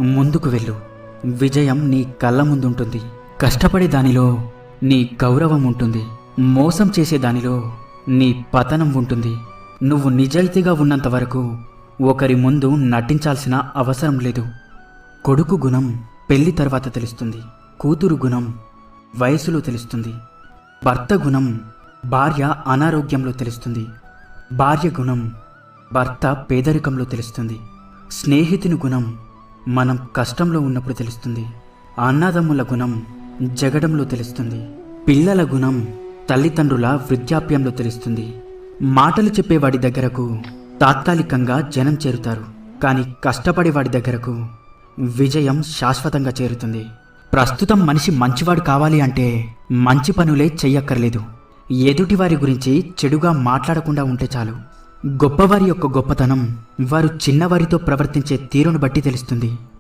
ముందుకు వెళ్ళు. విజయం నీ కళ్ళ ముందుంటుంది. కష్టపడే దానిలో నీ గౌరవం ఉంటుంది. మోసం చేసే దానిలో నీ పతనం ఉంటుంది. నువ్వు నిజాయితీగా ఉన్నంత వరకు ఒకరి ముందు నటించాల్సిన అవసరం లేదు. కొడుకు గుణం పెళ్లి తర్వాత తెలుస్తుంది. కూతురు గుణం వయసులో తెలుస్తుంది. భర్త గుణం భార్య అనారోగ్యంలో తెలుస్తుంది. భార్య గుణం భర్త పేదరికంలో తెలుస్తుంది. స్నేహితుని గుణం మనం కష్టంలో ఉన్నప్పుడు తెలుస్తుంది. అన్నదమ్ముల గుణం జగడంలో తెలుస్తుంది. పిల్లల గుణం తల్లిదండ్రుల వృద్ధాప్యంలో తెలుస్తుంది. మాటలు చెప్పేవాడి దగ్గరకు తాత్కాలికంగా జనం చేరుతారు, కానీ కష్టపడేవాడి దగ్గరకు విజయం శాశ్వతంగా చేరుతుంది. ప్రస్తుతం మనిషి మంచివాడు కావాలి అంటే మంచి పనులే చెయ్యక్కర్లేదు. ఎదుటివారి గురించి చెడుగా మాట్లాడకుండా ఉంటే చాలు. గొప్పవారి యొక్క గొప్పతనం వారు చిన్నవారితో ప్రవర్తించే తీరును బట్టి తెలుస్తుంది.